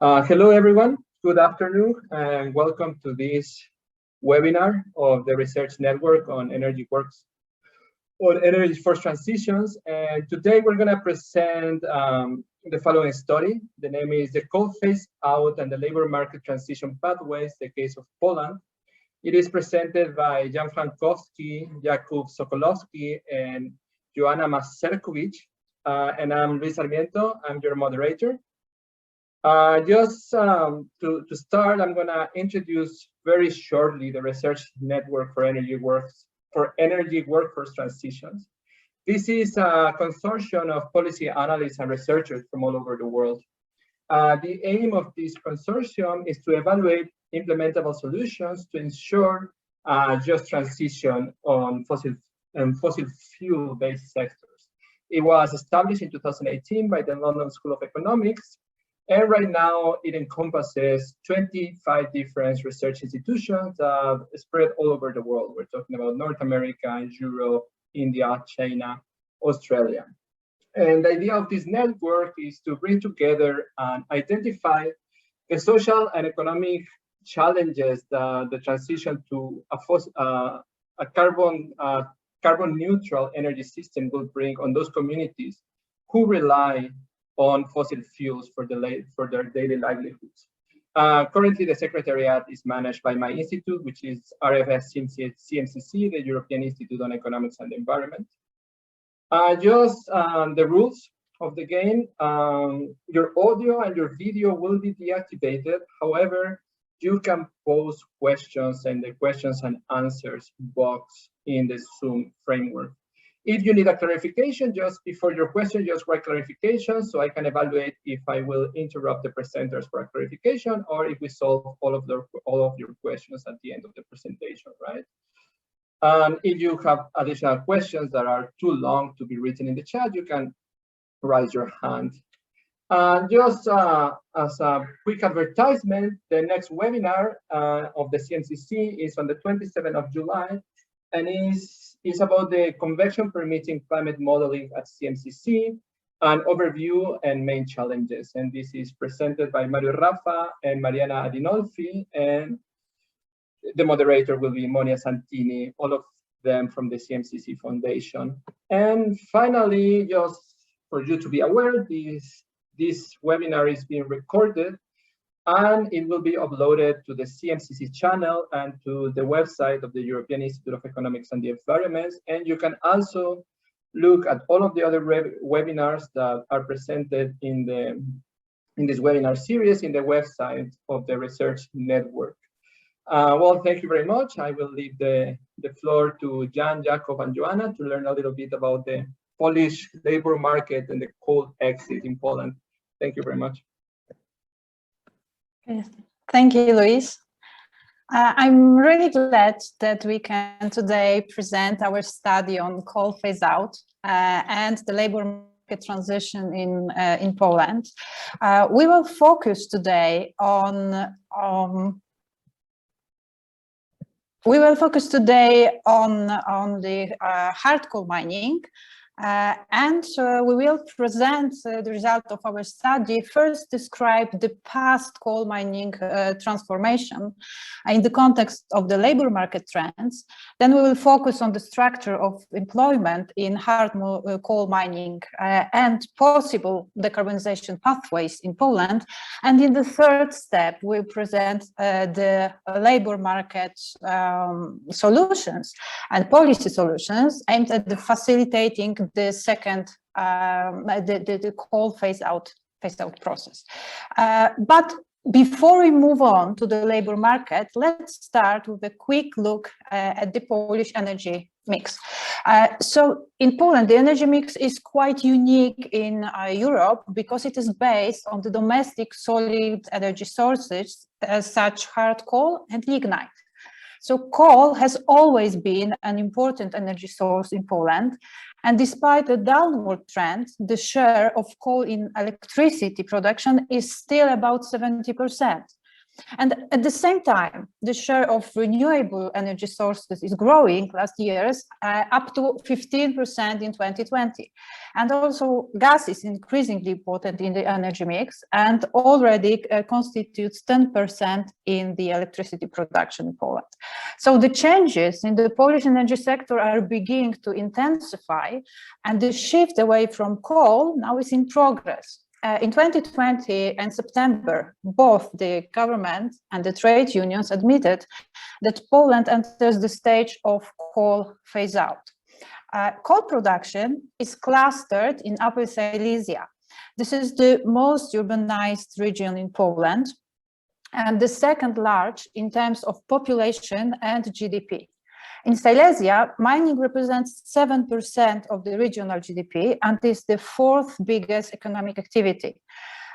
Hello, everyone. Good afternoon, and welcome to this webinar of the Research Network on Energy Force Transitions. And today we're going to present the following study. The name is The Coal Phase Out and the Labor Market Transition Pathways, the Case of Poland. It is presented by Jan Frankowski, Jakub Sokołowski, and Joanna Mazurkiewicz. And I'm Luis Sarmiento. I'm your moderator. Just to start, I'm going to introduce very shortly the Research Network for Energy Workforce Transitions. This is a consortium of policy analysts and researchers from all over the world. The aim of this consortium is to evaluate implementable solutions to ensure just transition on fossil fuel-based sectors. It was established in 2018 by the London School of Economics. And right now, it encompasses 25 different research institutions spread all over the world. We're talking about North America, Europe, India, China, Australia. And the idea of this network is to bring together and identify the social and economic challenges that the transition to a carbon neutral energy system will bring on those communities who rely on fossil fuels for their daily livelihoods. Currently, the Secretariat is managed by my institute, which is RFS CMCC, the European Institute on Economics and the Environment. Just the rules of the game, your audio and your video will be deactivated. However, you can pose questions in the questions and answers box in the Zoom framework. If you need a clarification, just before your question, just write clarification so I can evaluate if I will interrupt the presenters for a clarification or if we solve all of your questions at the end of the presentation, right? And if you have additional questions that are too long to be written in the chat, you can raise your hand. Just as a quick advertisement, the next webinar of the CMCC is on the 27th of July and is about the convection permitting climate modeling at CMCC, an overview and main challenges. And this is presented by Mario Rafa and Mariana Adinolfi, and the moderator will be Monia Santini, all of them from the CMCC Foundation. And finally, just for you to be aware, this webinar is being recorded and it will be uploaded to the CMCC channel and to the website of the European Institute of Economics and the Environment. And you can also look at all of the other webinars that are presented in this webinar series in the website of the Research Network. Well, thank you very much. I will leave the floor to Jan, Jakub, and Joanna to learn a little bit about the Polish labor market and the coal exit in Poland. Thank you very much. Thank you, Luis. I'm really glad that we can today present our study on coal phase out and the labor market transition in Poland. We will focus today on the hard coal mining. And we will present the result of our study, first describe the past coal mining transformation in the context of the labor market trends. Then we will focus on the structure of employment in hard coal mining and possible decarbonization pathways in Poland. And in the third step, we'll present the labor market solutions and policy solutions aimed at facilitating the second, the coal phase out process. But before we move on to the labor market, let's start with a quick look at the Polish energy mix. So in Poland, the energy mix is quite unique in Europe because it is based on the domestic solid energy sources such hard coal and lignite. So coal has always been an important energy source in Poland. And despite a downward trend, the share of coal in electricity production is still about 70%. And at the same time, the share of renewable energy sources is growing last years, up to 15% in 2020. And also gas is increasingly important in the energy mix and already constitutes 10% in the electricity production in Poland. So the changes in the Polish energy sector are beginning to intensify, and the shift away from coal now is in progress. In 2020 and September, both the government and the trade unions admitted that Poland enters the stage of coal phase out. Coal production is clustered in Upper Silesia. This is the most urbanized region in Poland and the second large in terms of population and GDP. In Silesia, mining represents 7% of the regional GDP and is the fourth biggest economic activity.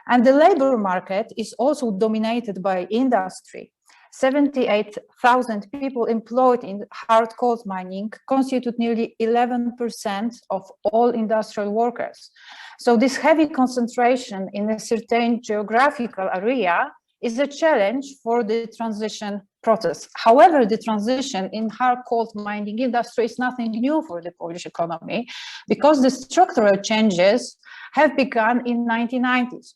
And the labor market is also dominated by industry. 78,000 people employed in hard coal mining constitute nearly 11% of all industrial workers. So this heavy concentration in a certain geographical area is a challenge for the transition process. However, the transition in hard coal mining industry is nothing new for the Polish economy because the structural changes have begun in 1990s.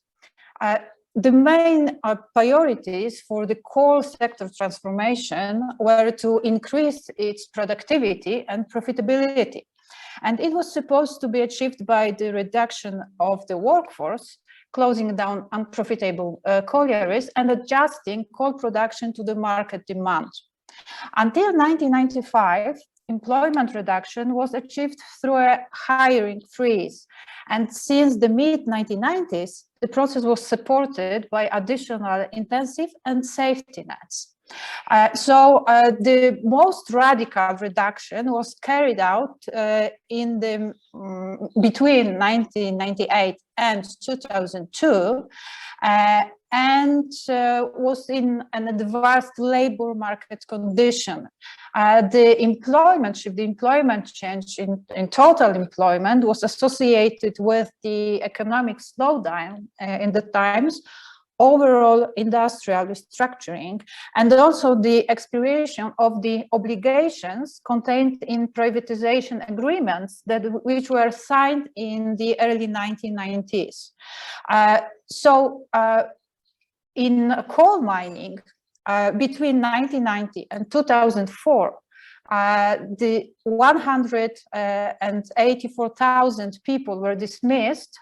The main priorities for the coal sector transformation were to increase its productivity and profitability. And it was supposed to be achieved by the reduction of the workforce, closing down unprofitable collieries and adjusting coal production to the market demand. Until 1995, employment reduction was achieved through a hiring freeze. And since the mid-1990s, the process was supported by additional intensive and safety nets. The most radical reduction was carried out in the between 1998 and 2002 and was in an advanced labor market condition. The employment shift, the employment change in total employment was associated with the economic slowdown in the times, overall industrial restructuring, and also the expiration of the obligations contained in privatization agreements which were signed in the early 1990s. In coal mining, between 1990 and 2004, the 184,000 people were dismissed,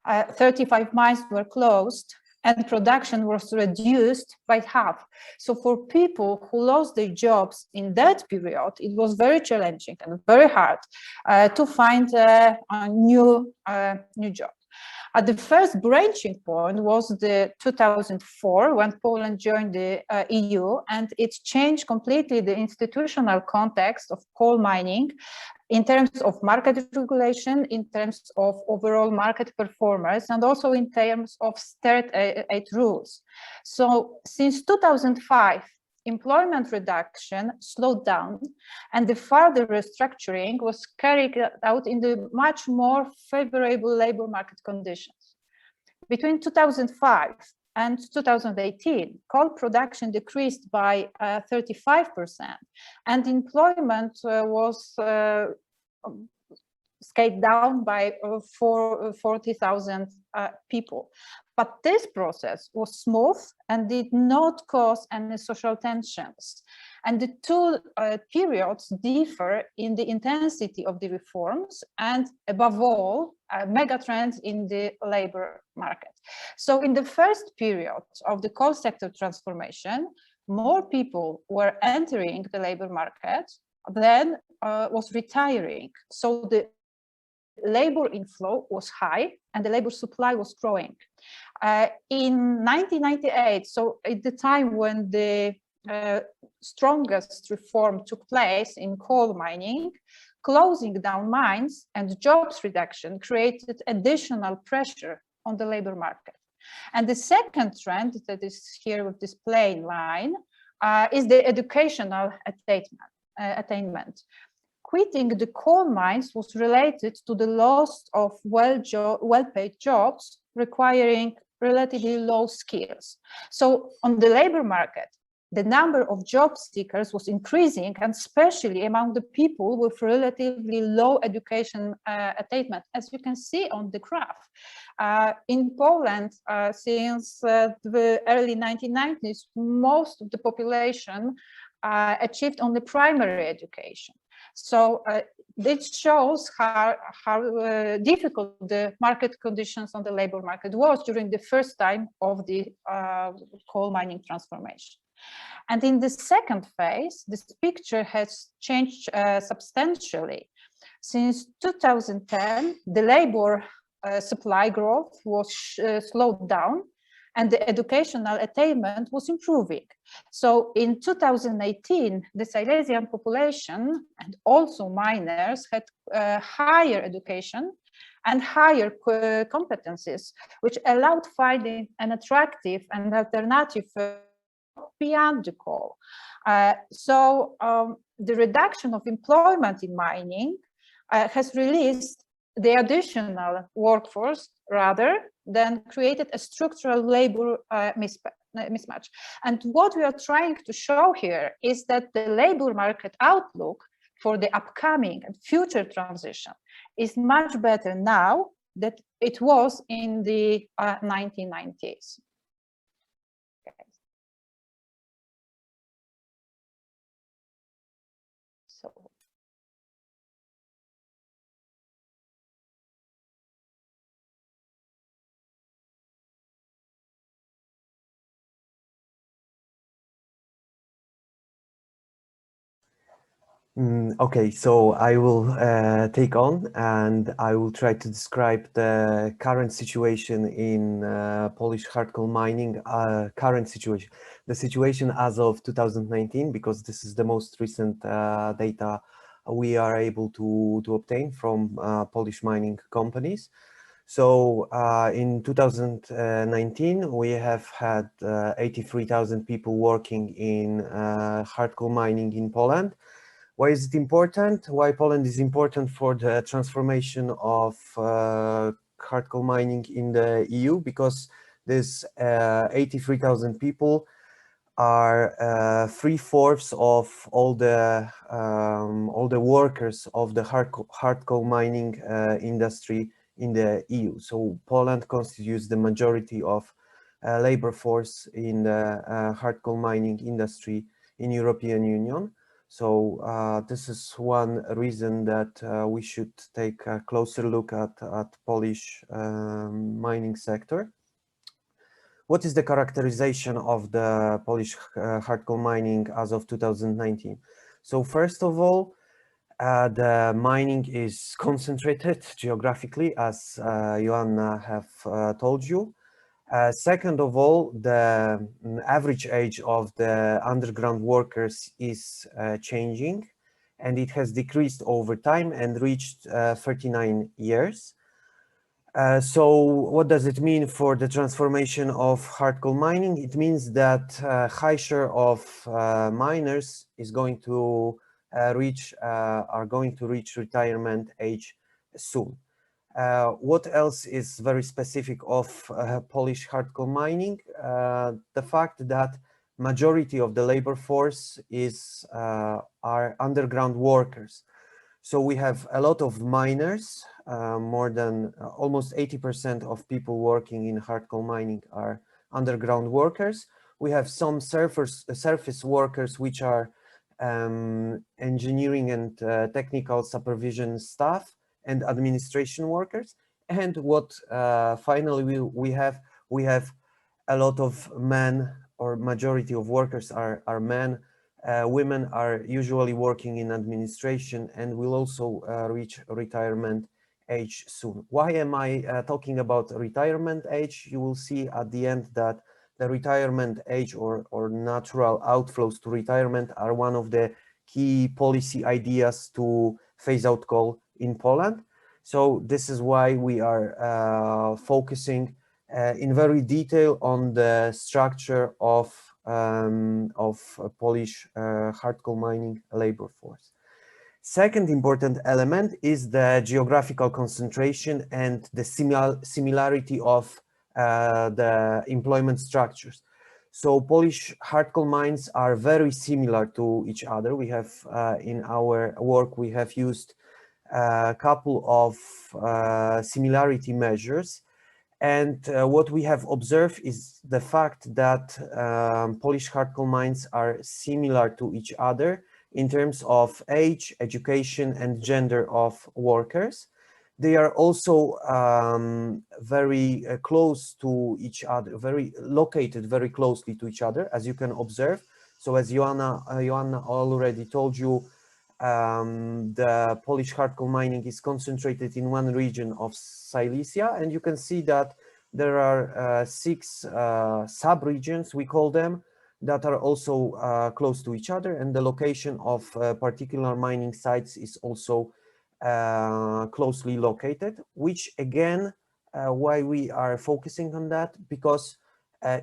35 mines were closed, and production was reduced by half. So for people who lost their jobs in that period, it was very challenging and very hard to find a new job. The first branching point was the 2004 when Poland joined the EU, and it changed completely the institutional context of coal mining in terms of market regulation, in terms of overall market performance, and also in terms of state aid rules. So since 2005, employment reduction slowed down and the further restructuring was carried out in the much more favorable labor market conditions. Between 2005 and 2018, coal production decreased by 35% and employment was scaled down by 40,000 people. But this process was smooth and did not cause any social tensions. And the two periods differ in the intensity of the reforms and, above all, megatrends in the labor market. So in the first period of the coal sector transformation, more people were entering the labor market than was retiring. So the labor inflow was high and the labor supply was growing. In 1998, so at the time when the strongest reform took place in coal mining, closing down mines and jobs reduction created additional pressure on the labor market. And the second trend that is here with this plain line is the educational attainment. Quitting the coal mines was related to the loss of well-paid jobs requiring relatively low skills. So on the labor market, the number of job seekers was increasing, and especially among the people with relatively low education attainment, as you can see on the graph. In Poland, since the early 1990s, most of the population achieved only primary education. So this shows how difficult the market conditions on the labor market was during the first time of the coal mining transformation. And in the second phase, this picture has changed substantially. Since 2010, the labor supply growth was slowed down, and the educational attainment was improving. So in 2018, the Silesian population and also miners had higher education and higher competencies, which allowed finding an attractive and alternative beyond the coal. The reduction of employment in mining has released the additional workforce rather than created a structural labor mismatch. And what we are trying to show here is that the labor market outlook for the upcoming and future transition is much better now than it was in the 1990s. So. Okay, so I will take on and I will try to describe the current situation in Polish hard coal mining, the situation as of 2019, because this is the most recent data we are able to obtain from Polish mining companies. So in 2019, we have had 83,000 people working in hard coal mining in Poland. Why is it important? Why Poland is important for the transformation of hard coal mining in the EU? Because this 83,000 people are 3/4 of all the workers of the hard coal mining industry in the EU. So Poland constitutes the majority of labor force in the hard coal mining industry in European Union. So this is one reason that we should take a closer look at Polish mining sector. What is the characterization of the Polish hard coal mining as of 2019? So first of all, the mining is concentrated geographically, as Joanna have told you. Second of all, the average age of the underground workers is changing, and it has decreased over time and reached 39 years. So what does it mean for the transformation of hard coal mining? It means that high share of miners is going to are going to reach retirement age soon. What else is very specific of Polish hard coal mining? The fact that majority of the labor force are underground workers. So we have a lot of miners, more than almost 80% of people working in hard coal mining are underground workers. We have some surface workers, which are engineering and technical supervision staff and administration workers. And what finally we have a lot of men, or majority of workers are men. Women are usually working in administration and will also reach retirement age soon. Why am I talking about retirement age? You will see at the end that the retirement age or natural outflows to retirement are one of the key policy ideas to phase out coal in Poland. So this is why we are focusing in very detail on the structure of Polish hard coal mining labor force. Second important element is the geographical concentration and the similarity of the employment structures. So Polish hard coal mines are very similar to each other. We have in our work, we have used a couple of similarity measures. And what we have observed is the fact that Polish hard coal mines are similar to each other in terms of age, education, and gender of workers. They are also very close to each other, located very closely to each other, as you can observe. So as Joanna already told you, the Polish hard coal mining is concentrated in one region of Silesia, and you can see that there are 6 sub-regions, we call them, that are also close to each other, and the location of particular mining sites is also closely located, which again, why we are focusing on that, because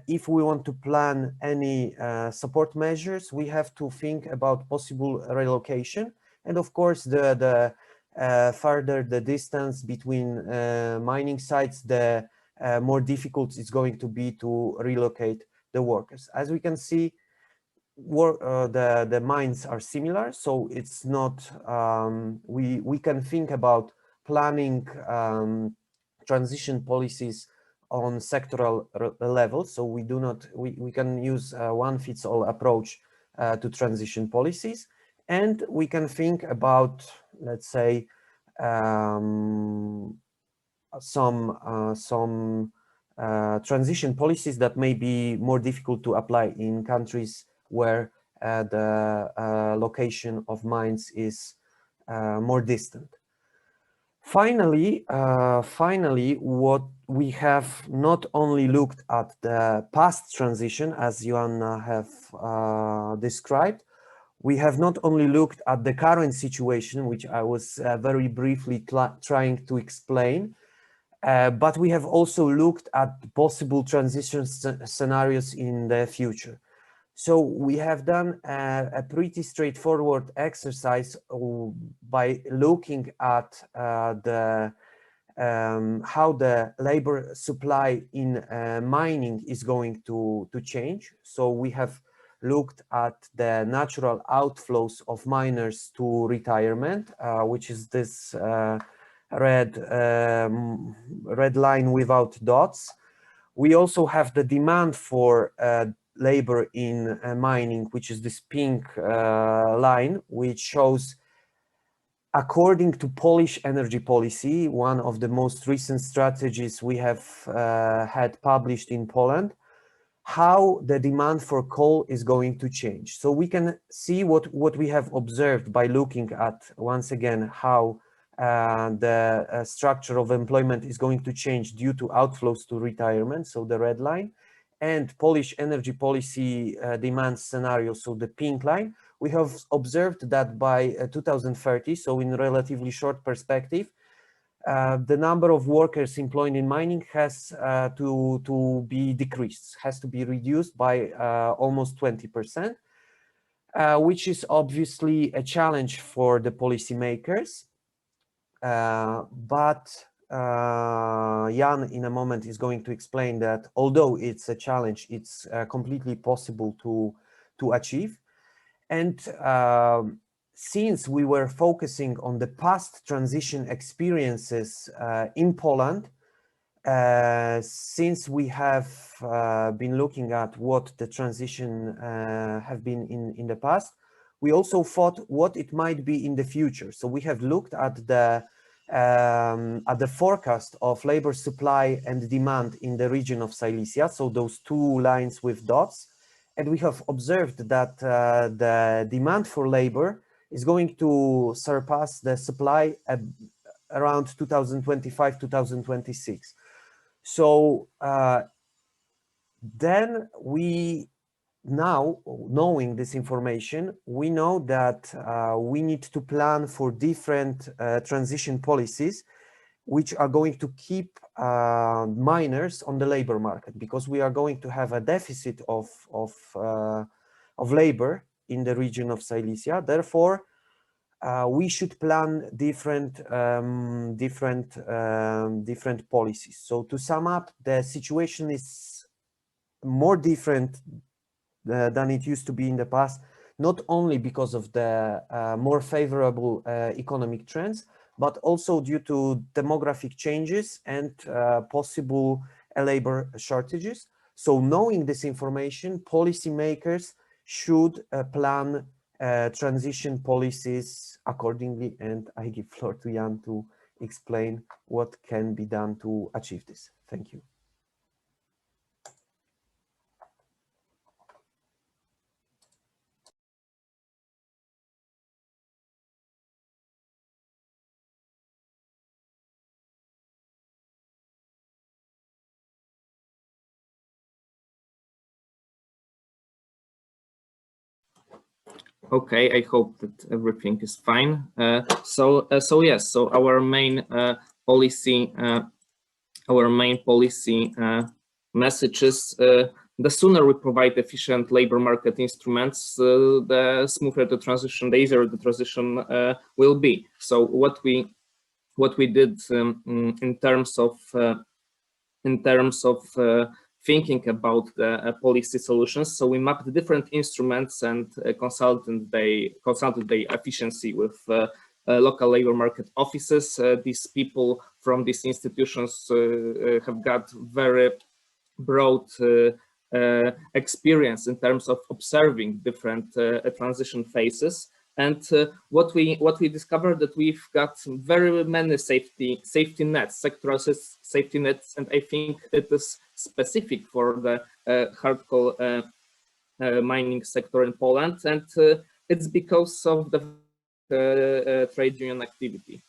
if we want to plan any support measures, we have to think about possible relocation. And of course, the further the distance between mining sites, the more difficult it's going to be to relocate the workers. As we can see, the mines are similar, so it's not, we can think about planning transition policies on sectoral level. So we do not, we can use a one-fits-all approach to transition policies, and we can think about, let's say, some transition policies that may be more difficult to apply in countries where the location of mines is more distant. Finally, what we have not only looked at the past transition, as Joanna have described, we have not only looked at the current situation, which I was very briefly trying to explain, but we have also looked at possible transition scenarios in the future. So we have done a pretty straightforward exercise by looking at how the labor supply in mining is going to change. So we have looked at the natural outflows of miners to retirement, which is this red line without dots. We also have the demand for labor in mining, which is this pink line, which shows, according to Polish energy policy, one of the most recent strategies we have had published in Poland, how the demand for coal is going to change. So we can see what we have observed by looking at, once again, how the structure of employment is going to change due to outflows to retirement, so the red line, and Polish energy policy demand scenario, so the pink line. We have observed that by 2030, so in relatively short perspective, the number of workers employed in mining has to be decreased, has to be reduced by almost 20%, which is obviously a challenge for the policymakers. But Jan in a moment is going to explain that although it's a challenge, it's completely possible to achieve. And since we were focusing on the past transition experiences in Poland, since we have been looking at what the transition have been in the past, we also thought what it might be in the future. So we have looked at the forecast of labor supply and demand in the region of Silesia, so those 2 lines with dots, and we have observed that the demand for labor is going to surpass the supply at around 2025-2026. So then now, knowing this information, we know that we need to plan for different transition policies which are going to keep miners on the labor market, because we are going to have a deficit of labor in the region of Silesia. Therefore, we should plan different policies. So to sum up, the situation is more different than it used to be in the past, not only because of the more favorable economic trends, but also due to demographic changes and possible labor shortages. So knowing this information, policymakers should plan transition policies accordingly. And I give floor to Jan to explain what can be done to achieve this. Thank you. Okay, I hope that everything is fine. So yes, so our main policy messages: the sooner we provide efficient labor market instruments, the smoother the transition, the easier the transition will be. So what we did in terms of thinking about the policy solutions. So we mapped the different instruments and consulted their efficiency with local labor market offices. These people from these institutions have got very broad experience in terms of observing different transition phases. And what we discovered, that we've got very many safety nets, sectoral safety nets, and I think it is specific for the hard coal mining sector in Poland, and it's because of the trade union activity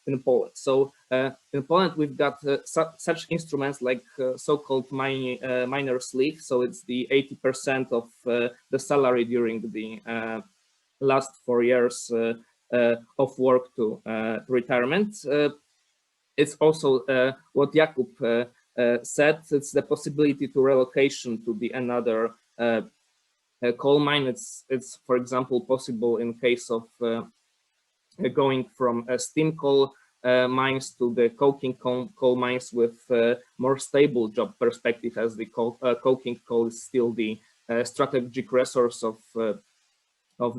in Poland. So in Poland, we've got such instruments like so-called miners' leave. So it's the 80% of the salary during the last 4 years of work to retirement. It's also what Jakub said, it's the possibility to relocation to the another coal mine. It's for example possible in case of going from steam coal mines to the coking coal mines with more stable job perspective, as the coking coal is still the strategic resource of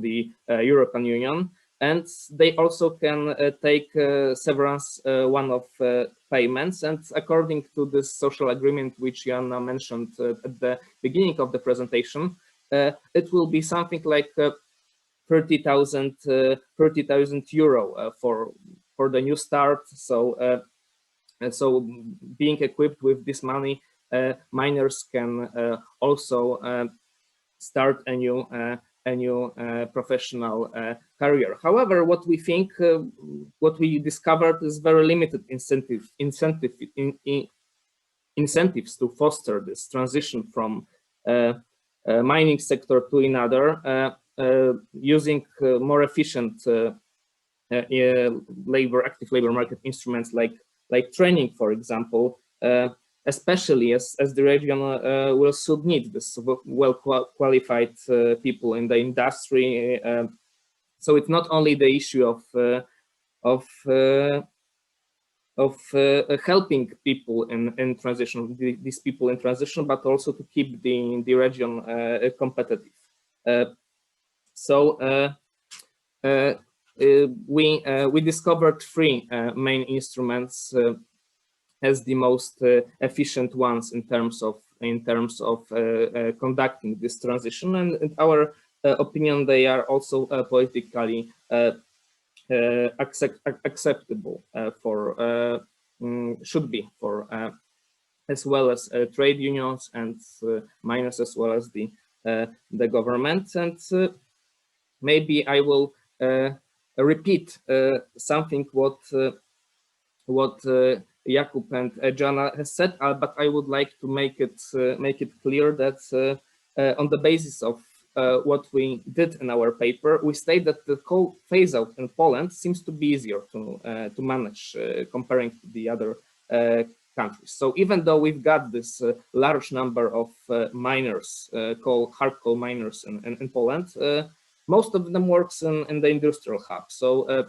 the European Union, and they also can take severance one-off payments. And according to this social agreement, which Joanna mentioned at the beginning of the presentation, it will be something like 30,000 euro for the new start. So so being equipped with this money, miners can also start a new professional career. However, what we think, what we discovered is very limited incentives to foster this transition from mining sector to another, using more efficient active labor market instruments like training, for example. Especially as the region will soon need this well-qualified people in the industry. So it's not only the issue of helping people in transition, these people in transition, but also to keep the region competitive. So we discovered 3 main instruments as the most efficient ones in terms of conducting this transition, and in our opinion, they are also politically acceptable should be for as well as trade unions and miners, as well as the government. And maybe I will repeat something what Jakub and Joanna has said, but I would like to make it clear that on the basis of what we did in our paper, we state that the coal phase out in Poland seems to be easier to manage comparing to the other countries. So even though we've got this large number of miners, hard coal miners in Poland, most of them works in the industrial hub. So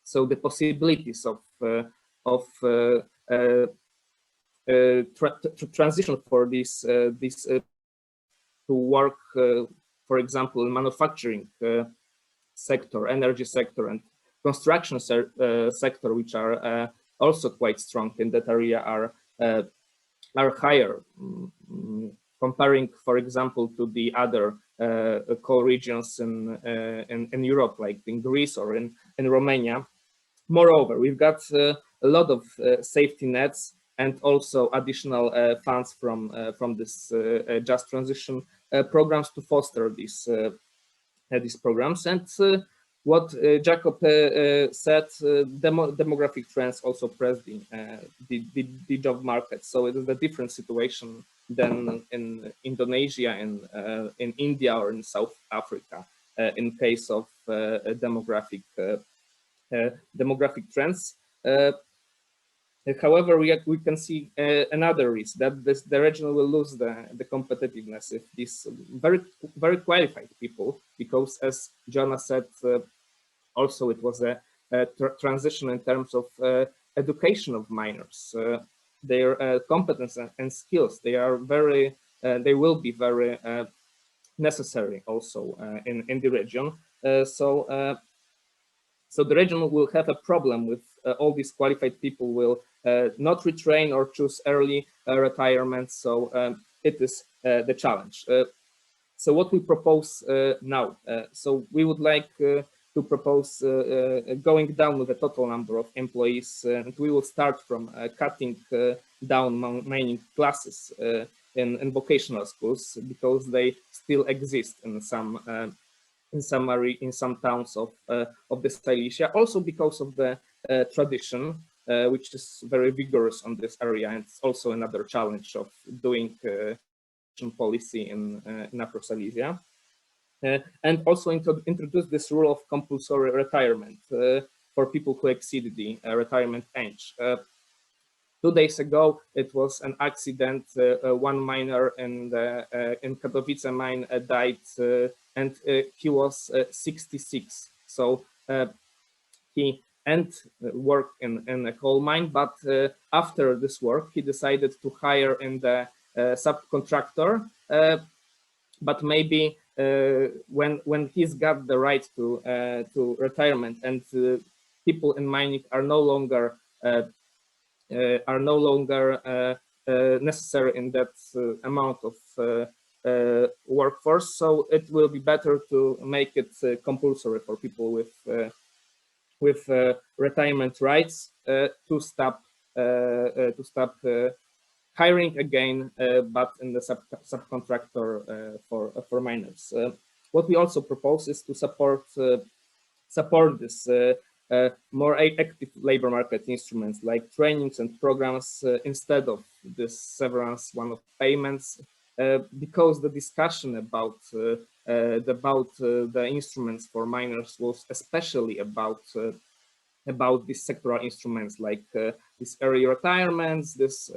so the possibilities of transition for this to work, for example, in manufacturing sector, energy sector, and construction sector, which are also quite strong in that area, are higher, comparing, for example, to the other coal regions in Europe, like in Greece or in Romania. Moreover, we've got a lot of safety nets and also additional funds from this just transition programs to foster these programs. And what Jakub said, demographic trends also press the job market. So it is a different situation than in Indonesia, in India, or in South Africa in case of demographic trends. However, we can see another risk, that the region will lose the competitiveness if these very qualified people, because as Joanna said, also it was a transition in terms of education of miners. Their competence and skills, they will be very necessary also in the region. So the region will have a problem with all these qualified people will not retrain or choose early retirement. So it is the challenge. So what we propose now, so we would like to propose going down with the total number of employees, and we will start from cutting down mining classes in vocational schools, because they still exist in some towns of the Silesia, also because of the tradition, which is very vigorous on this area, and it's also another challenge of doing policy in Upper Silesia. And also introduce this rule of compulsory retirement for people who exceed the retirement age. 2 days ago, it was an accident. One miner in Katowice mine died, and he was 66. So he worked in a coal mine, but after this work, he decided to hire in the subcontractor. But maybe when he's got the right to retirement, and people in mining are no longer necessary in that amount of workforce, so it will be better to make it compulsory for people with retirement rights to stop hiring again, but in the subcontractor for miners. What we also propose is to support this more active labor market instruments like trainings and programs instead of this severance one-off payments, because the discussion about the instruments for miners was especially about these sectoral instruments like these early retirements, this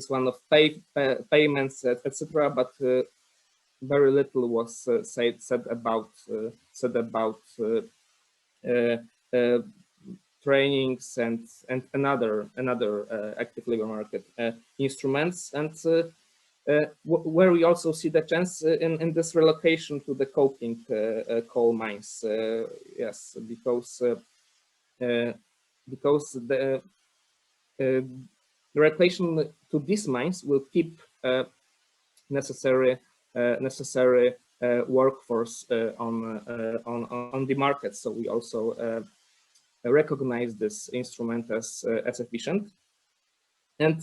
one-off payments, etc. But very little was said about trainings and another active labor market instruments, and where we also see the chance in this relocation to the coking coal mines. Yes, because the relocation to these mines will keep necessary workforce on the market. So we also recognize this instrument as efficient. And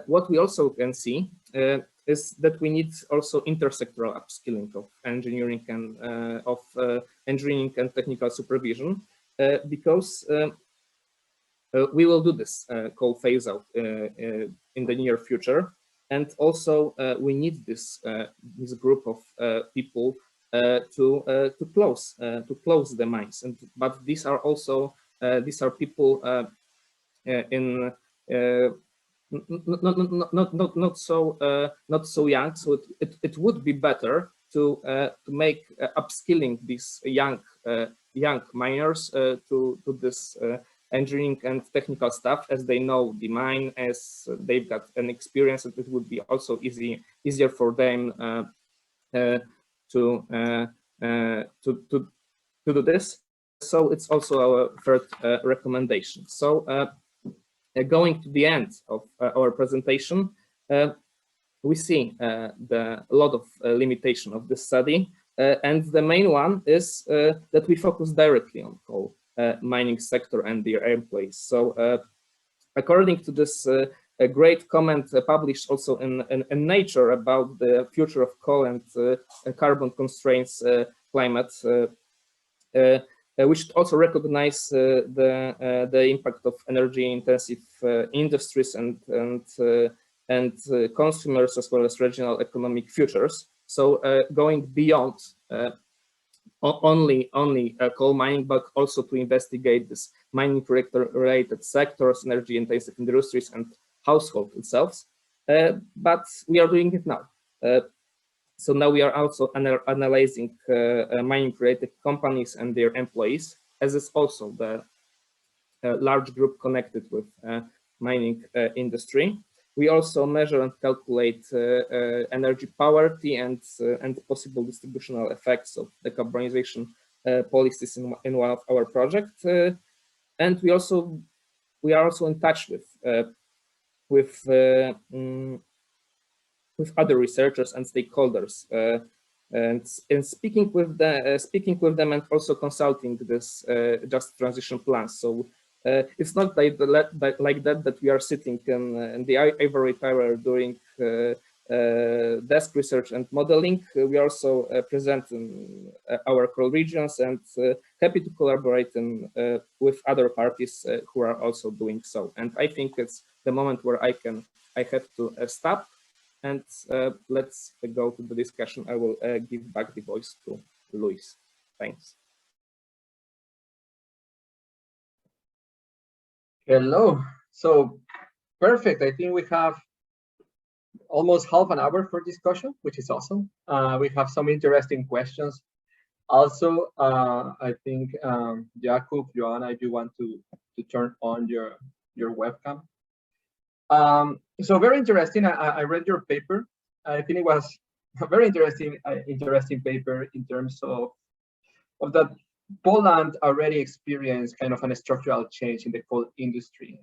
what we also can see is that we need also intersectoral upskilling of engineering and technical supervision, because we will do this coal phase out in the near future. And also we need this group of people to close the mines. But these are also people in not so young. So it would be better to make upskilling these young miners to this engineering and technical stuff, as they know the mine, as they've got an experience, and it would be also easier for them to do this. So it's also our third recommendation. So going to the end of our presentation, we see a lot of limitation of this study, and the main one is that we focus directly on coal mining sector and their employees. So according to this a great comment published also in Nature about the future of coal and carbon constraints climate, we should also recognize the impact of energy-intensive industries and consumers, as well as regional economic futures. So going beyond only coal mining, but also to investigate this mining-related sectors, energy-intensive industries, and household itself. But we are doing it now. So now we are also analyzing mining-related companies and their employees, as is also the large group connected with mining industry. We also measure and calculate energy poverty and possible distributional effects of decarbonization policies in one of our projects. And we are also in touch with other researchers and stakeholders, and speaking with them and also consulting this just transition plans. So it's not like that we are sitting in the ivory tower doing desk research and modeling. We also present in our core regions, and happy to collaborate with other parties who are also doing so. And I think it's the moment where I have to stop. And let's go to the discussion. I will give back the voice to Luis. Thanks. Hello. So perfect. I think we have almost half an hour for discussion, which is awesome. We have some interesting questions. Also, I think Jakub, Joanna, if you want to turn on your webcam. So very interesting. I read your paper. I think it was a very interesting paper in terms of that Poland already experienced kind of a structural change in the coal industry,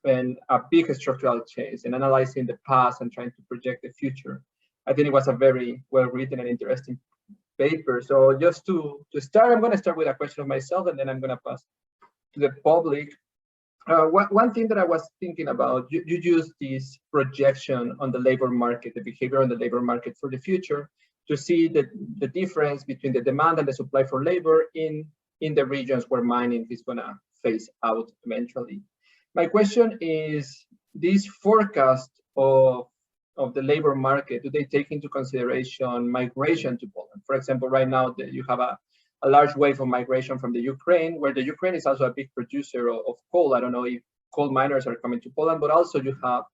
and a big structural change, and analyzing the past and trying to project the future. I think it was a very well written and interesting paper. So just to start, I'm going to start with a question of myself, and then I'm going to pass to the public. One thing that I was thinking about, you use this projection on the labor market, the behavior on the labor market for the future, to see the difference between the demand and the supply for labor in the regions where mining is going to phase out eventually. My question is, this forecast of the labor market, do they take into consideration migration to Poland? For example, right now you have a large wave of migration from the Ukraine, where the Ukraine is also a big producer of coal. I don't know if coal miners are coming to Poland, but also you have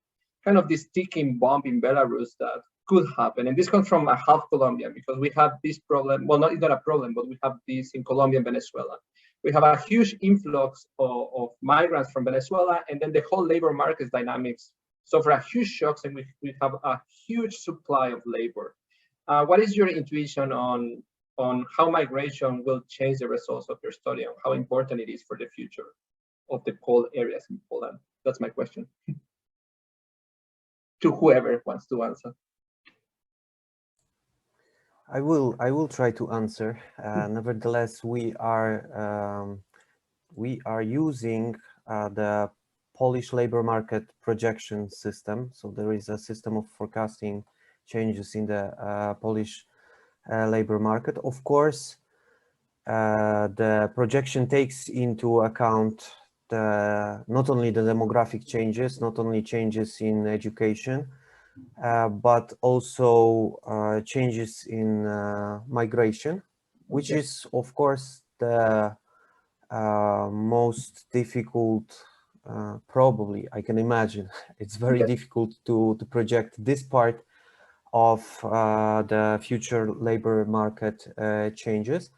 kind of this ticking bomb in Belarus that could happen. And this comes from a half Colombian, because we have this problem. Well, it's not a problem, but we have this in Colombia and Venezuela. We have a huge influx of migrants from Venezuela, and then the whole labor market dynamics suffer a huge shocks, and we have a huge supply of labor. What is your intuition on how migration will change the results of your study, and how important it is for the future of the coal areas in Poland? That's my question. To whoever wants to answer. I will try to answer. Nevertheless, we are using the Polish labor market projection system. So there is a system of forecasting changes in the Polish labor market. Of course, the projection takes into account not only the demographic changes, not only changes in education, but also changes in migration, which is, of course, the most difficult probably, I can imagine, it's very difficult to project this part of the future labor market changes.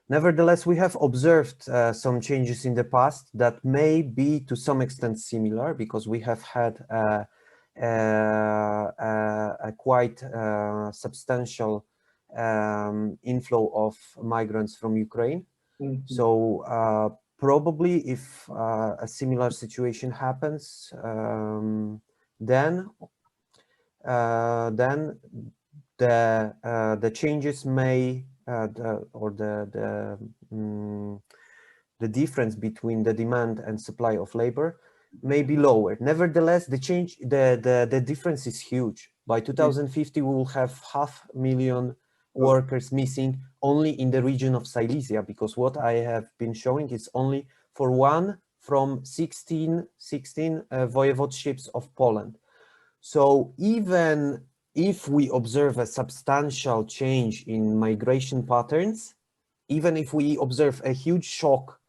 Nevertheless, we have observed some changes in the past that may be to some extent similar, because we have had a quite substantial inflow of migrants from Ukraine. So probably if a similar situation happens, then the changes may the difference between the demand and supply of labor may be lower. Nevertheless, the difference is huge. By 2050, we will have 500,000 workers missing only in the region of Silesia, because what I have been showing is only for one from 16 voivodeships of Poland. So even if we observe a substantial change in migration patterns, even if we observe a huge shock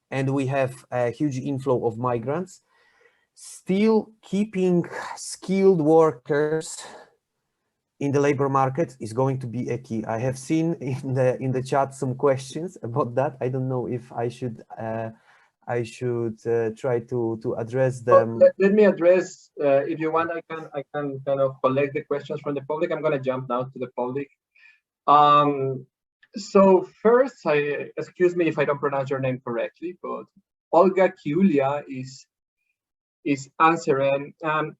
and we have a huge inflow of migrants, still keeping skilled workers in the labor market is going to be a key. I have seen in the chat some questions about that. I don't know if I should try to address them. Well, let me address. If you want, I can kind of collect the questions from the public. I'm going to jump now to the public. So first, excuse me if I don't pronounce your name correctly, but Olga Kiulia is answering.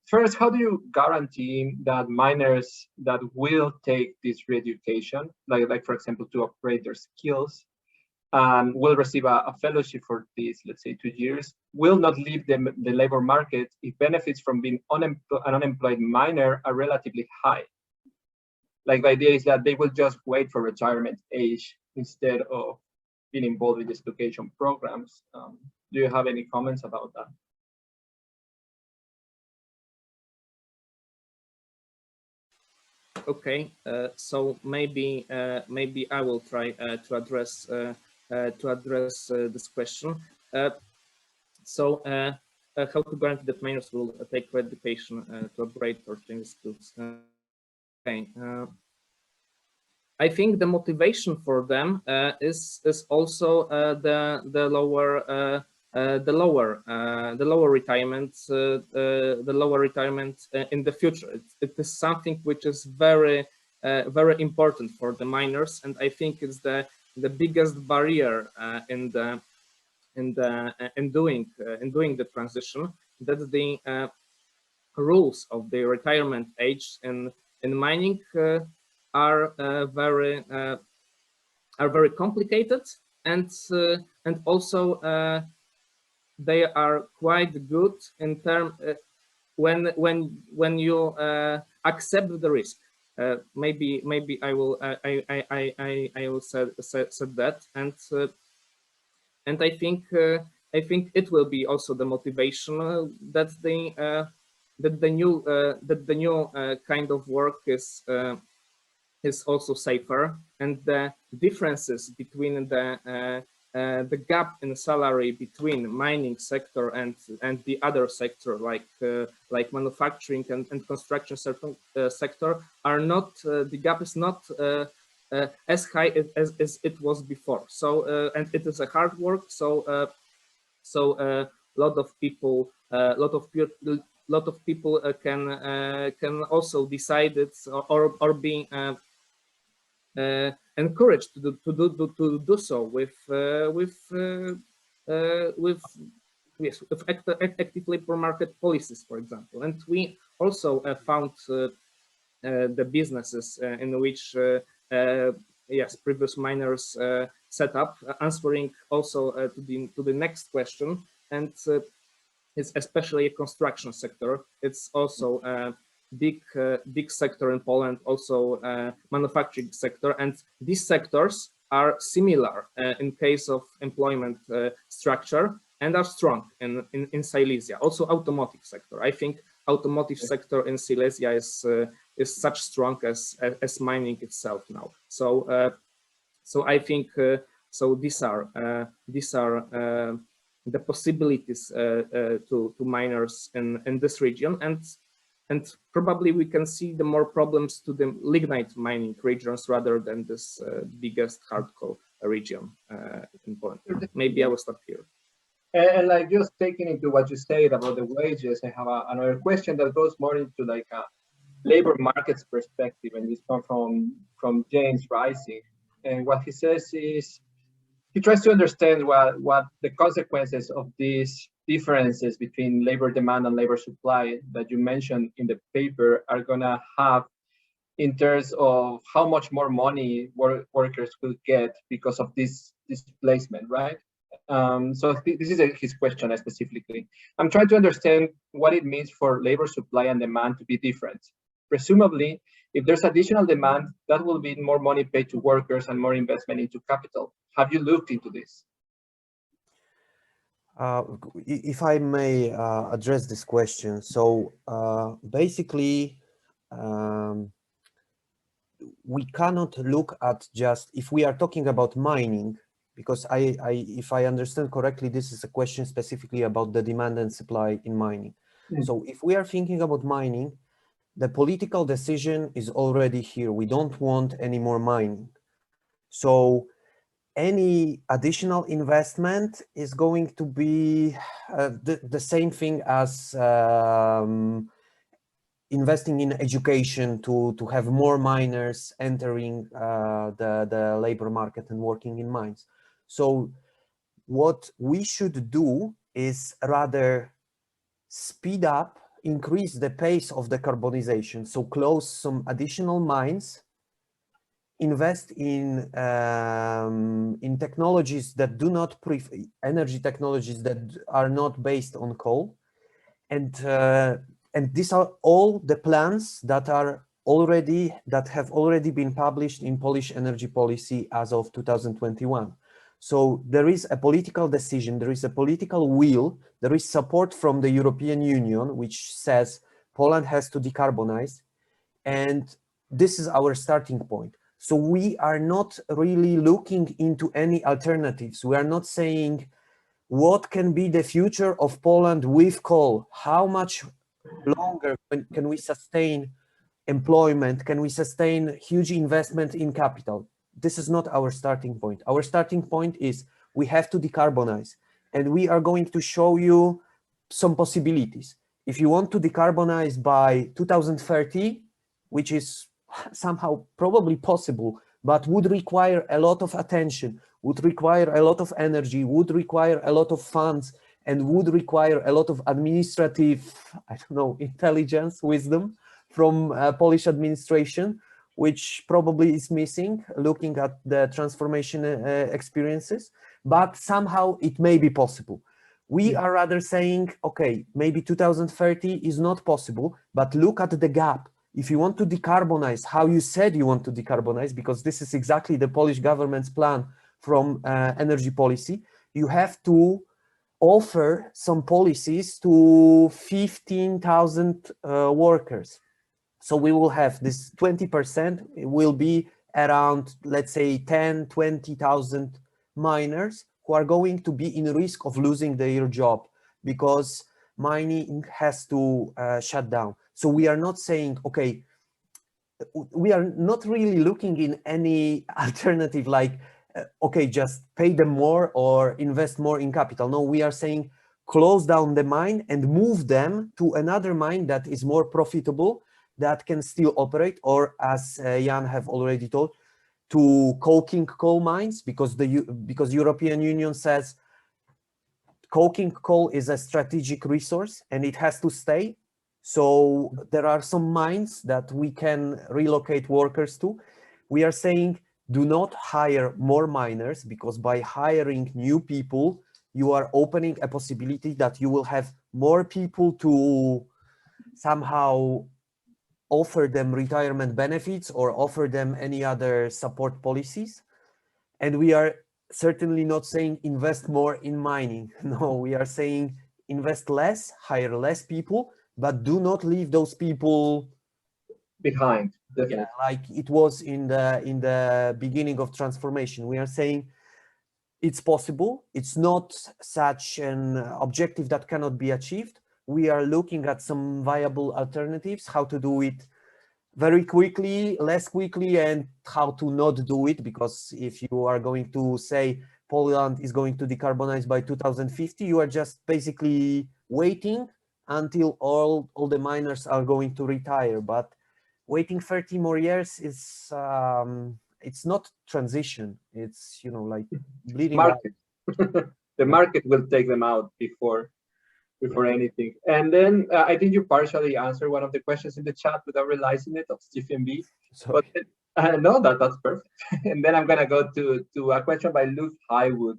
First, how do you guarantee that minors that will take this re-education, like for example, to upgrade their skills, will receive a fellowship for this, let's say 2 years, will not leave the labor market if benefits from being an unemployed minor are relatively high? Like the idea is that they will just wait for retirement age instead of being involved in these education programs. Do you have any comments about that? Okay, so maybe I will try to address this question. So how to guarantee that minors will take education to upgrade or change skills? Okay, I think the motivation for them is also the lower retirement in the future. It is something which is very important for the minors, and I think it's the biggest barrier in doing the transition, that the rules of the retirement age in mining are very complicated, and also they are quite good in term when you accept the risk. Maybe I will said that, and I think it will be also the motivation that the new kind of work is also safer, and the differences between the gap in salary between mining sector and the other sector, like manufacturing and construction sector, are not, the gap is not as high as it was before. So and it is a hard work. So a lot of people can also decide it or being encouraged to do so with active labor market policies, for example. And we also found the businesses in which previous miners set up, answering also to the next question. And it's especially a construction sector. It's also a big sector in Poland, also manufacturing sector, and these sectors are similar in case of employment structure, and are strong in Silesia. Also automotive sector. I think automotive sector in Silesia is such strong as mining itself now. So I think so these are the possibilities to miners in this region, and probably we can see the more problems to the lignite mining regions rather than this biggest hard coal region in Poland. Maybe I will stop here. And like just taking into what you said about the wages, I have another question that goes more into like a labor markets perspective, and this comes from James Rising. And what he says is he tries to understand what the consequences of these differences between labor demand and labor supply that you mentioned in the paper are gonna have in terms of how much more money workers will get because of this displacement, right? So this is his question specifically. I'm trying to understand what it means for labor supply and demand to be different. Presumably, if there's additional demand, that will be more money paid to workers and more investment into capital. Have you looked into this? If I may address this question. So basically, we cannot look at just, if we are talking about mining, because if I understand correctly, this is a question specifically about the demand and supply in mining. So if we are thinking about mining, the political decision is already here. We don't want any more mining. So any additional investment is going to be the same thing as investing in education to have more miners entering the labor market and working in mines. So what we should do is rather speed up, increase the pace of decarbonization. So close some additional mines, invest in technologies that do not energy technologies that are not based on coal, and these are all the plans that have already been published in Polish energy policy as of 2021. So there is a political decision, there is a political will, there is support from the European Union, which says Poland has to decarbonize, and this is our starting point. So we are not really looking into any alternatives. We are not saying what can be the future of Poland with coal, how much longer can we sustain employment, can we sustain huge investment in capital. This is not our starting point. Our starting point is we have to decarbonize, and we are going to show you some possibilities. If you want to decarbonize by 2030, which is somehow probably possible, but would require a lot of attention, would require a lot of energy, would require a lot of funds, and would require a lot of administrative, I don't know, intelligence, wisdom from Polish administration, which probably is missing, looking at the transformation experiences, but somehow it may be possible. We are rather saying, okay, maybe 2030 is not possible, but look at the gap. If you want to decarbonize, how you said you want to decarbonize, because this is exactly the Polish government's plan from energy policy, you have to offer some policies to 15,000 workers. So we will have this 20%, it will be around, let's say, 10, 20,000 miners who are going to be in risk of losing their job because mining has to shut down. So we are not saying, okay, we are not really looking in any alternative like, okay, just pay them more or invest more in capital. No, we are saying close down the mine and move them to another mine that is more profitable, that can still operate, or as Jan have already told, to coking coal mines, because European Union says coking coal is a strategic resource and it has to stay. So there are some mines that we can relocate workers to. We are saying do not hire more miners, because by hiring new people, you are opening a possibility that you will have more people to somehow offer them retirement benefits or offer them any other support policies. And we are certainly not saying invest more in mining. No, we are saying invest less, hire less people, but do not leave those people behind. Yeah, like it was in the beginning of transformation. We are saying it's possible. It's not such an objective that cannot be achieved. We are looking at some viable alternatives, how to do it very quickly, less quickly, and how to not do it, because if you are going to say Poland is going to decarbonize by 2050, you are just basically waiting until all the miners are going to retire. But waiting 30 more years is it's not transition. It's, you know, like bleeding market. The market will take them out before anything. And then I think you partially answered one of the questions in the chat without realizing it, of Stephen B. Sorry. But no, that's perfect. And then I'm gonna go to a question by Luke Highwood.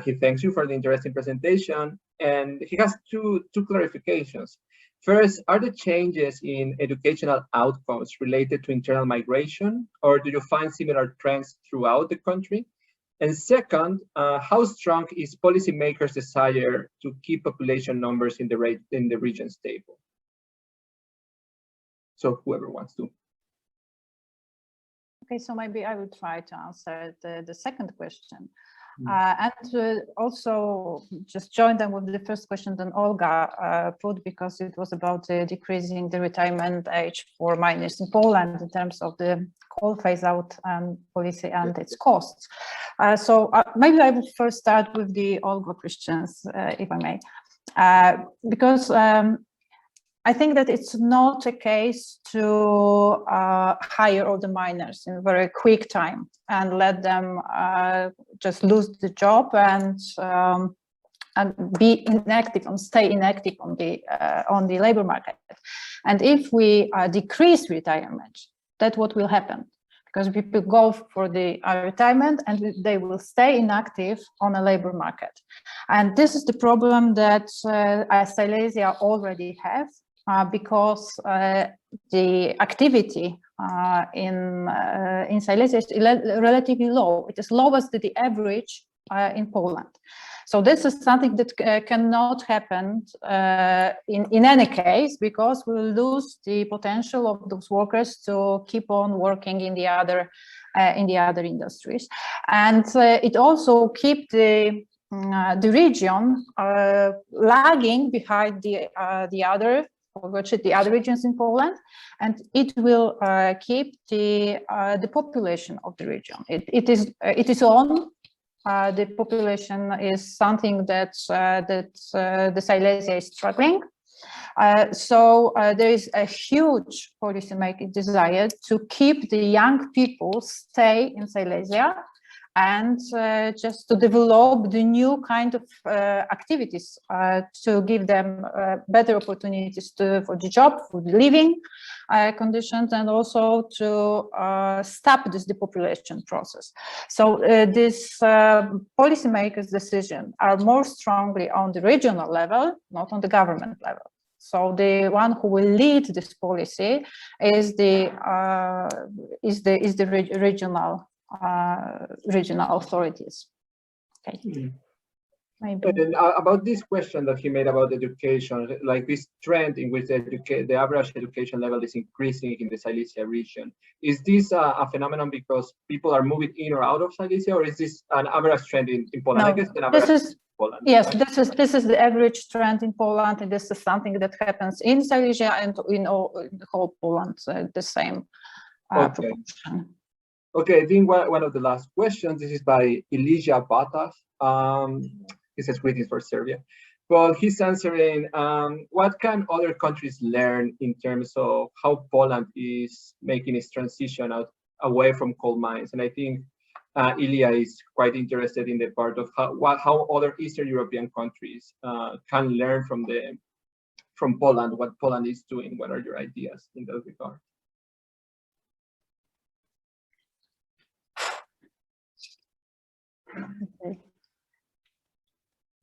He thanks you for the interesting presentation, and he has two clarifications. First, are the changes in educational outcomes related to internal migration, or do you find similar trends throughout the country? And second, how strong is policymakers' desire to keep population numbers in the region stable? So whoever wants to. Okay, so maybe I will try to answer the second question. Also just join them with the first question that Olga put, because it was about decreasing the retirement age for miners in Poland in terms of the coal phase out policy and its costs. So maybe I will first start with the Olga questions, if I may, because I think that it's not a case to hire all the miners in a very quick time and let them just lose the job and be inactive and stay inactive on the labor market. And if we decrease retirement, that's what will happen, because people go for the retirement and they will stay inactive on a labor market. And this is the problem that Silesia already have. Because the activity in Silesia is relatively low. It is lowest than the average in Poland. So this is something that cannot happen in any case, because we'll lose the potential of those workers to keep on working in the other industries. And it also keeps the region lagging behind the other regions in Poland, and it will keep the population of the region. It is on. The population is something that the Silesia is struggling. So there is a huge policymaking desire to keep the young people stay in Silesia, and just to develop the new kind of activities to give them better opportunities for the job, for the living conditions, and also to stop this depopulation process. So this policymakers' decision are more strongly on the regional level, not on the government level. So the one who will lead this policy is the regional authorities. Okay. Maybe. And about this question that he made about education, like this trend in which the average education level is increasing in the Silesia region, is this a phenomenon because people are moving in or out of Silesia, or is this an average trend in Poland? No, I guess an average this is Poland. Yes, right? this is the average trend in Poland, and this is something that happens in Silesia and in the whole Poland, the same proportion. Okay, I think one of the last questions, this is by Elijah Batas. He says greetings for Serbia. Well, he's answering, what can other countries learn in terms of how Poland is making its transition away from coal mines? And I think Ilya is quite interested in the part of how other Eastern European countries can learn from Poland, what Poland is doing. What are your ideas in that regard? Okay.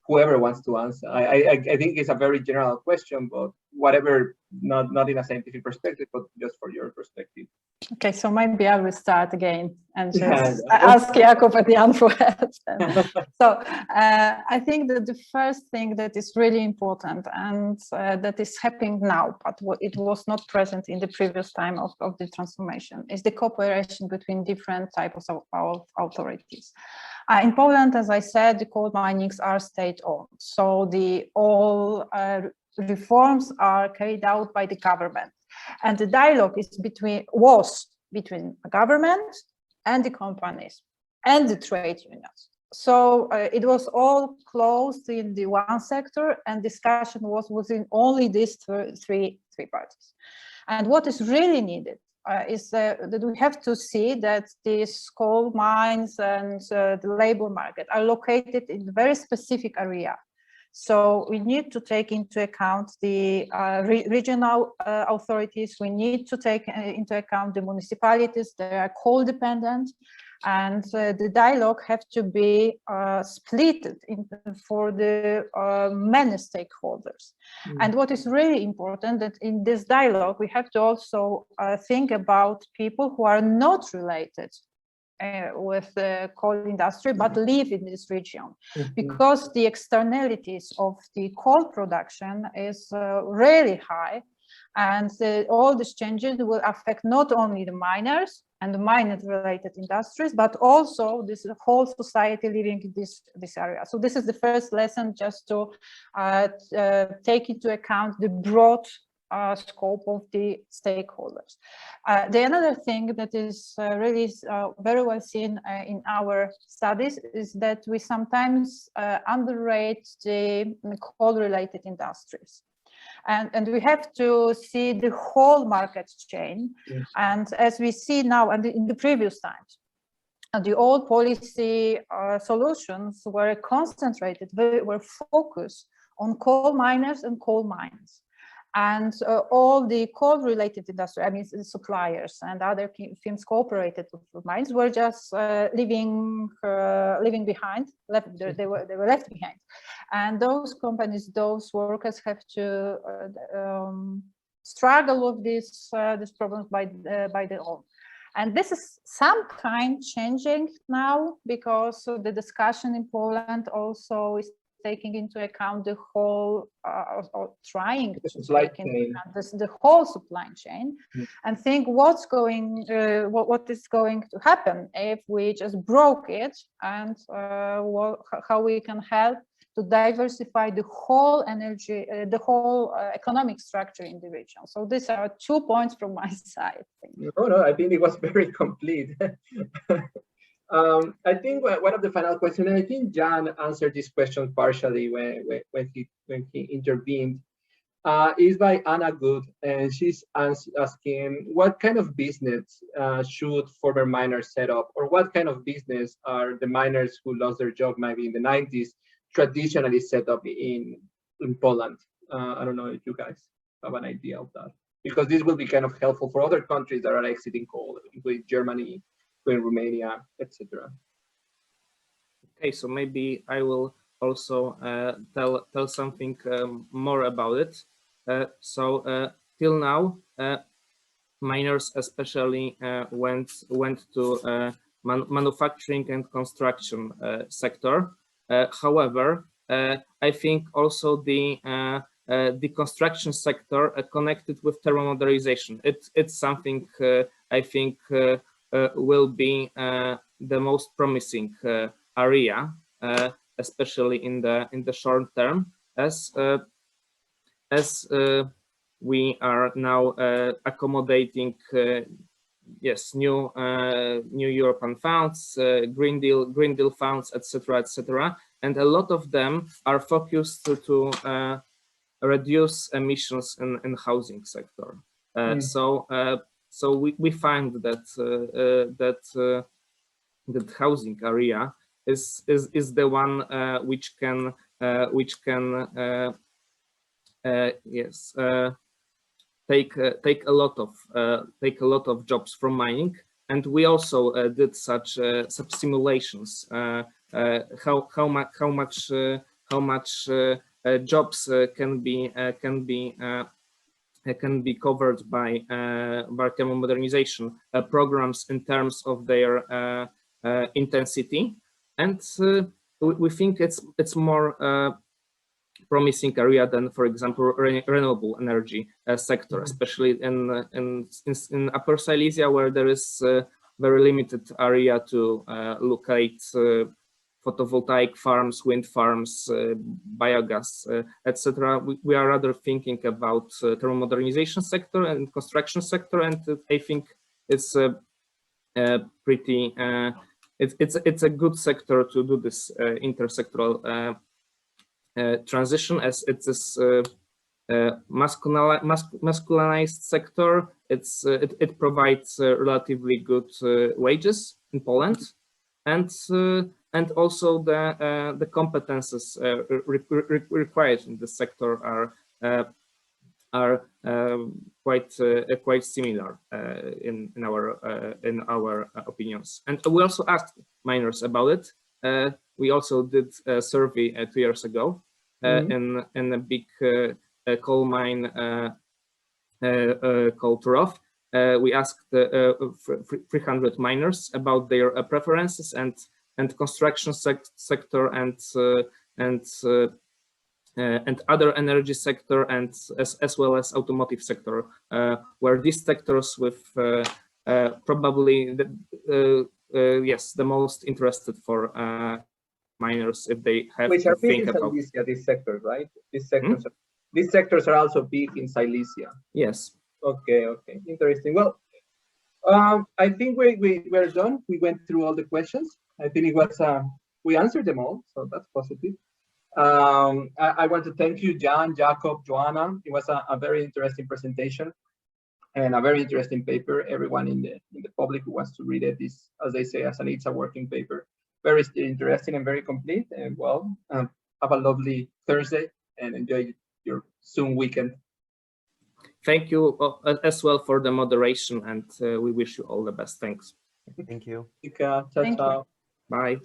Whoever wants to answer. I think it's a very general question, but whatever, not in a scientific perspective, but just for your perspective. Okay, so maybe I will start again and just ask Jakub at the answer. So I think that the first thing that is really important and that is happening now, but it was not present in the previous time of the transformation, is the cooperation between different types of authorities. In Poland, as I said, the coal minings are state-owned, so all reforms are carried out by the government, and the dialogue was between the government and the companies and the trade unions. So it was all closed in the one sector, and discussion was within only these three parties. And what is really needed is that we have to see that these coal mines and the labor market are located in a very specific area. So we need to take into account the regional authorities. We need to take into account the municipalities that are coal dependent, and the dialogue have to be split for the many stakeholders. And what is really important that in this dialogue, we have to also think about people who are not related with the coal industry, but live in this region, because the externalities of the coal production is really high, and all these changes will affect not only the miners and the mine-related industries, but also this whole society living in this area. So this is the first lesson, just to take into account the broad scope of the stakeholders. The another thing that is really very well seen in our studies is that we sometimes underrate the coal-related industries. And we have to see the whole market chain. Yes. And as we see now and in the previous times, the old policy solutions were concentrated, were focused on coal miners and coal mines. And all the coal-related industry, I mean, the suppliers and other firms cooperated with mines, were just leaving behind. They were left behind, and those companies, those workers, have to struggle with these problems by their own. And this is some kind changing now, because the discussion in Poland also is taking into account the whole, or trying to take into account the whole supply chain, and think what is going to happen if we just broke it, and how we can help to diversify the whole energy, the whole economic structure in the region. So these are 2 points from my side. No, I think it was very complete. I think one of the final questions, and I think Jan answered this question partially when he intervened, is by Anna Good, and she's asking what kind of business should former miners set up, or what kind of business are the miners who lost their job maybe in the 90s traditionally set up in Poland? I don't know if you guys have an idea of that, because this will be kind of helpful for other countries that are exiting coal, including Germany, in Romania, etc. Okay, so maybe I will also tell something more about it. Till now, miners especially went to manufacturing and construction sector. However, I think also the construction sector connected with thermomodernization. It's something I think will be the most promising area, especially in the short term, as we are now accommodating new European funds, Green Deal funds, etc., and a lot of them are focused to reduce emissions in housing sector. So we find that that housing area is the one which can take a lot of jobs from mining. And we also did such simulations. How much jobs can be covered by thermomodernization programs in terms of their intensity, and we think it's more promising area than, for example, renewable energy sector, especially in Upper Silesia, where there is very limited area to locate photovoltaic farms, wind farms, biogas, etc. We are rather thinking about thermomodernization sector and construction sector, and I think it's pretty. It's a good sector to do this intersectoral transition, as it is masculinized sector. It provides relatively good wages in Poland, and also the competences required in this sector are quite similar in our opinions. And we also asked miners about it. We also did a survey 2 years ago in a big coal mine called ROF. We asked 300 miners about their preferences and construction sector and other energy sector, and as well as automotive sector, where these sectors with probably the most interested for miners if they have which to are big think in about Silesia, these sectors, right? These sectors are also big in Silesia. Yes. Okay, interesting. Well, I think we're done. We went through all the questions. I think it was we answered them all, so that's positive. I want to thank you, Jan, Jakub, Joanna. It was a very interesting presentation and a very interesting paper. Everyone in the public who wants to read it is, as they say, it's a working paper. Very interesting and very complete. And well, have a lovely Thursday and enjoy your soon weekend. Thank you as well for the moderation, and we wish you all the best. Thanks. Thank you. Ciao, ciao. Bye.